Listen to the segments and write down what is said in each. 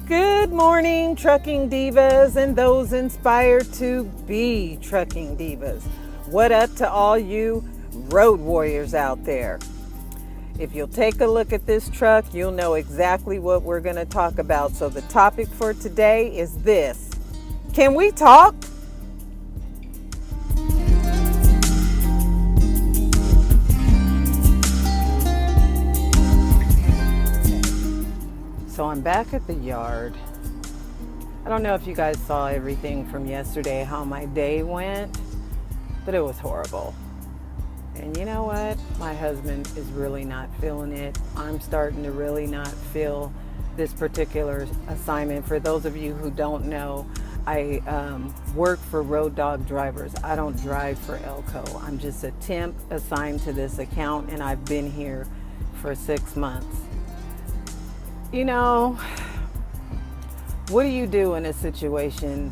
Good morning, trucking divas and those inspired to be trucking divas. What up to all you road warriors out there? If you'll take a look at this truck, you'll know exactly what we're going to talk about. So the topic for today is this. Can we talk? So I'm back at the yard. I don't know if you guys saw everything from yesterday, how my day went, but it was horrible. And you know what? My husband is really not feeling it. I'm starting to really not feel this particular assignment. For those of you who don't know, I work for Road Dog Drivers. I don't drive for Elko. I'm just a temp assigned to this account, and I've been here for 6 months. You know, what do you do in a situation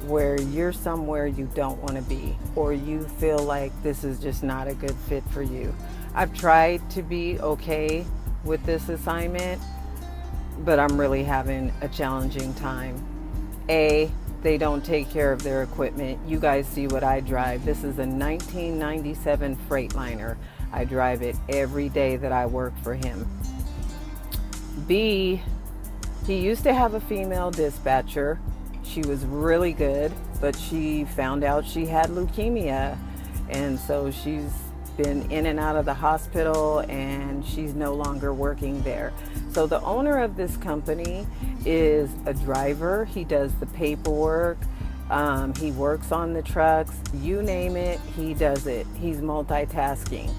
where you're somewhere you don't want to be, or you feel like this is just not a good fit for you? I've tried to be okay with this assignment, but I'm really having a challenging time. They don't take care of their equipment. You guys see what I drive. This is a 1997 Freightliner. I drive it every day that I work for him. B, he used to have a female dispatcher. She was really good, but she found out she had leukemia, and so she's been in and out of the hospital, and she's no longer working there. So the owner of this company is a driver. He does the paperwork. He works on the trucks. You name it, he does it. He's multitasking.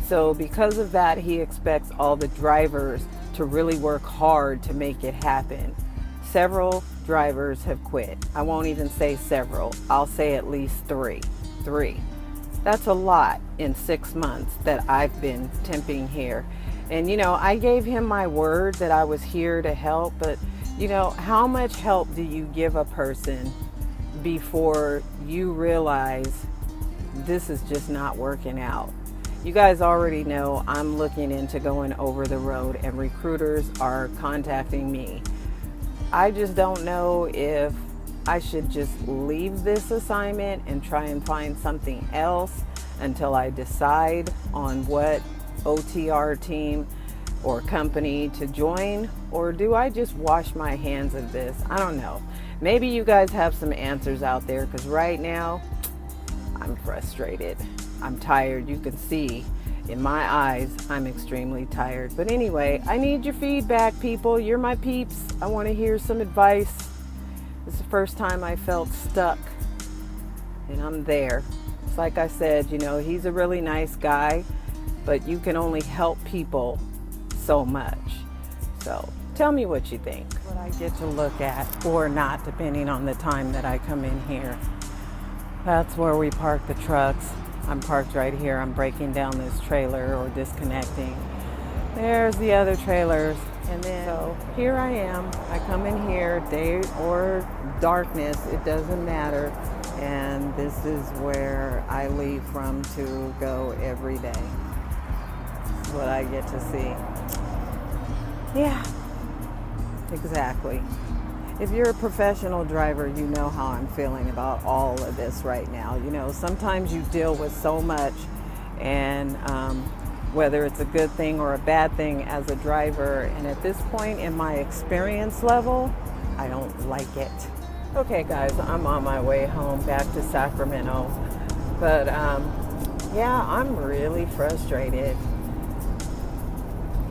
So because of that, he expects all the drivers to really work hard to make it happen. Several drivers have quit. I won't even say several. I'll say at least three. That's a lot in 6 months that I've been temping here. And you know, I gave him my word that I was here to help, but you know, how much help do you give a person before you realize this is just not working out? You guys already know I'm looking into going over the road, and recruiters are contacting me. I just don't know if I should just leave this assignment and try and find something else until I decide on what OTR team or company to join, or do I just wash my hands of this? I don't know. Maybe you guys have some answers out there, because right now I'm frustrated. I'm tired. You can see in my eyes I'm extremely tired. But anyway, I need your feedback, people. You're my peeps. I want to hear some advice. It's the first time I felt stuck, and I'm there. It's like I said, you know, he's a really nice guy, but you can only help people so much. So tell me what you think. What I get to look at or not, depending on the time that I come in here. That's where we park the trucks. I'm parked right here. I'm breaking down this trailer or disconnecting. There's the other trailers. And then so here I am. I come in here, day or darkness, it doesn't matter. And this is where I leave from to go every day. This is what I get to see. Yeah, exactly. If you're a professional driver, you know how I'm feeling about all of this right now. You know, sometimes you deal with so much, and whether it's a good thing or a bad thing as a driver, and at this point in my experience level, I don't like it. Okay guys, I'm on my way home back to Sacramento, but yeah, I'm really frustrated.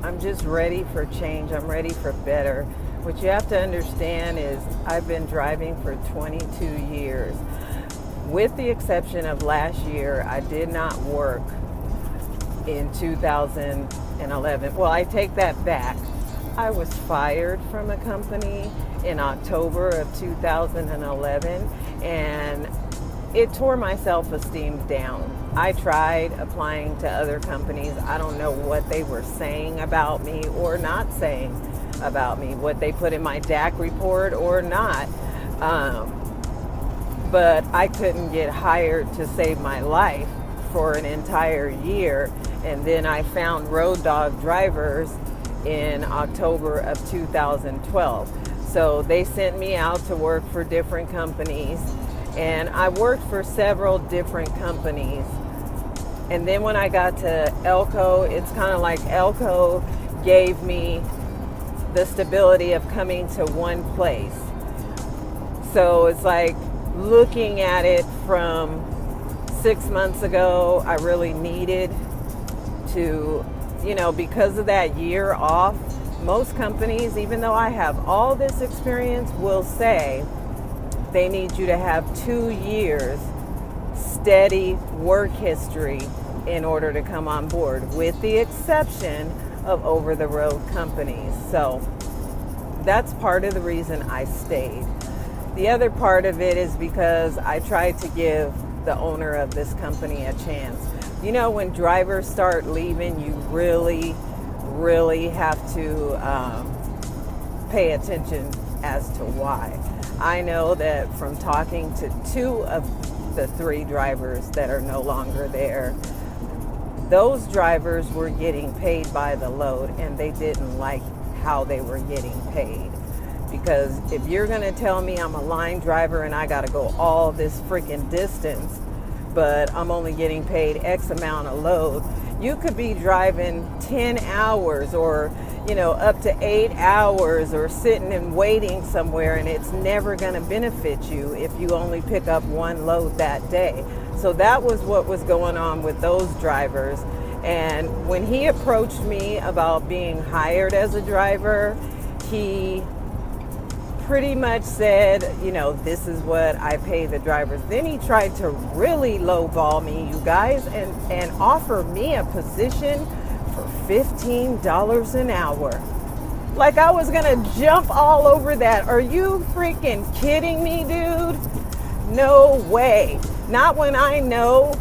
I'm just ready for change. I'm ready for better. What you have to understand is I've been driving for 22 years. With the exception of last year, I did not work in 2011. Well, I take that back. I was fired from a company in October of 2011, and it tore my self-esteem down. I tried applying to other companies. I don't know what they were saying about me or not saying about me, what they put in my DAC report or not. But I couldn't get hired to save my life for an entire year. And then I found Road Dog Drivers in October of 2012. So they sent me out to work for different companies, and I worked for several different companies. And then when I got to Elko, it's kind of like Elko gave me the stability of coming to one place. So it's like looking at it from 6 months ago, I really needed to, because of that year off, most companies, even though I have all this experience, will say they need you to have 2 years steady work history in order to come on board, with the exception of over-the-road companies. So that's part of the reason I stayed. The other part of it is because I tried to give the owner of this company a chance. When drivers start leaving, you really, really have to pay attention as to why. I know that from talking to 2 of the 3 drivers that are no longer there, those drivers were getting paid by the load, and they didn't like how they were getting paid. Because if you're going to tell me I'm a line driver and I got to go all this freaking distance, but I'm only getting paid X amount of load, you could be driving 10 hours or, up to 8 hours, or sitting and waiting somewhere, and it's never going to benefit you if you only pick up one load that day. So that was what was going on with those drivers. And when he approached me about being hired as a driver, he pretty much said, this is what I pay the drivers. Then he tried to really lowball me, you guys, and offer me a position for $15 an hour. Like I was gonna jump all over that. Are you freaking kidding me, dude? No way. Not when I know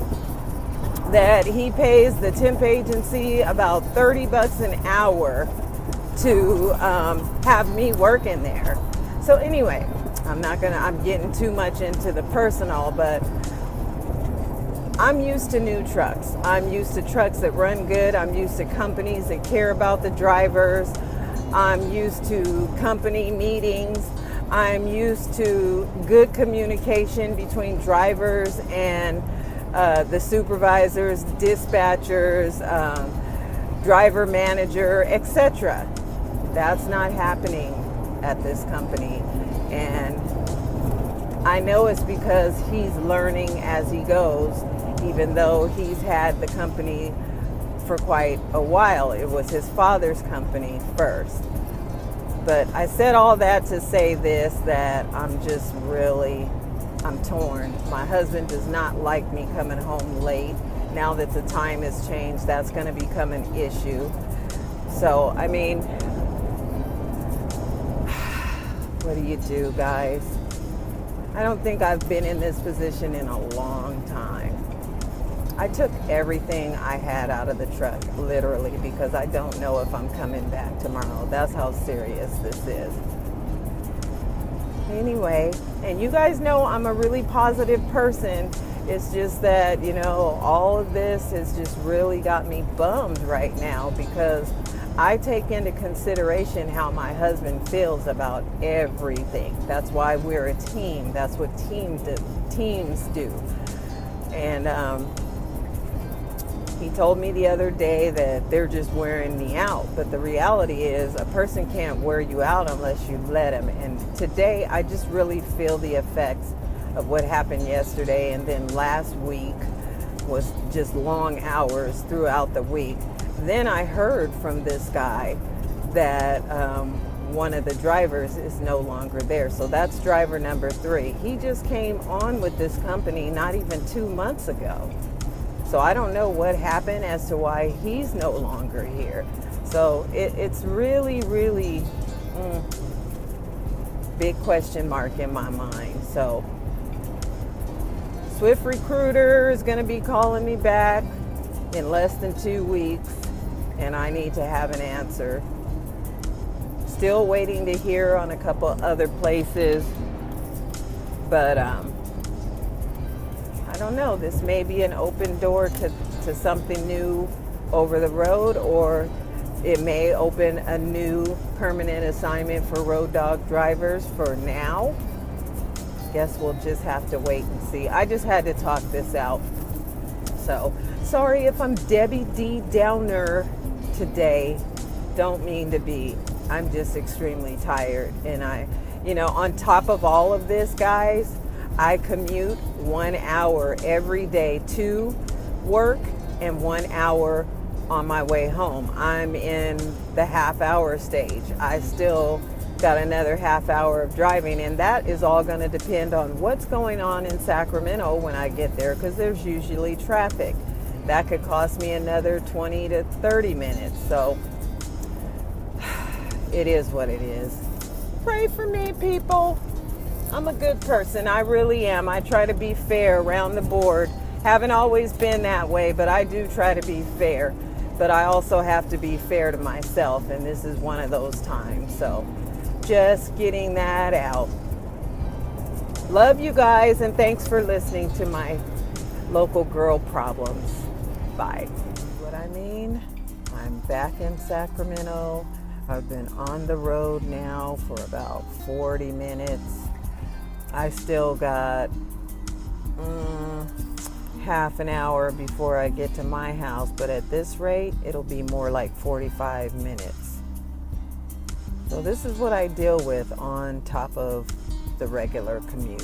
that he pays the temp agency about $30 an hour to have me working there. So anyway, I'm getting too much into the personal, but I'm used to new trucks. I'm used to trucks that run good. I'm used to companies that care about the drivers. I'm used to company meetings. I'm used to good communication between drivers and the supervisors, dispatchers, driver manager, etc. That's not happening at this company, and I know it's because he's learning as he goes, even though he's had the company for quite a while. It was his father's company first. But I said all that to say this, that I'm torn. My husband does not like me coming home late. Now that the time has changed, that's going to become an issue. So, what do you do, guys? I don't think I've been in this position in a long time. I took everything I had out of the truck, literally, because I don't know if I'm coming back tomorrow. That's how serious this is. Anyway, and you guys know I'm a really positive person. It's just that, all of this has just really got me bummed right now, because I take into consideration how my husband feels about everything. That's why we're a team. That's what teams do. And he told me the other day that they're just wearing me out. But the reality is, a person can't wear you out unless you let him. And today, I just really feel the effects of what happened yesterday. And then last week was just long hours throughout the week. Then I heard from this guy that one of the drivers is no longer there. So that's driver number 3. He just came on with this company not even 2 months ago. So I don't know what happened as to why he's no longer here. So it's really, really big question mark in my mind. So Swift Recruiter is going to be calling me back in less than 2 weeks, and I need to have an answer. Still waiting to hear on a couple other places, but I don't know. This may be an open door to something new over the road, or It may open a new permanent assignment for road dog drivers. For now, guess we'll just have to wait and see. I just had to talk this out. So, sorry if I'm Debbie D. Downer today. Don't mean to be. I'm just extremely tired. And on top of all of this, guys, I commute 1 hour every day to work and 1 hour on my way home. I'm in the half-hour stage. I still got another half hour of driving, and that is all going to depend on what's going on in Sacramento when I get there, because there's usually traffic. That could cost me another 20 to 30 minutes. So it is what it is. Pray for me, people. I'm a good person. I really am. I try to be fair around the board. Haven't always been that way, but I do try to be fair. But I also have to be fair to myself, and this is one of those times. So just getting that out. Love you guys, and thanks for listening to my local girl problems. Bye. What I mean, I'm back in Sacramento. I've been on the road now for about 40 minutes. I still got half an hour before I get to my house, but at this rate, it'll be more like 45 minutes. So this is what I deal with on top of the regular commute.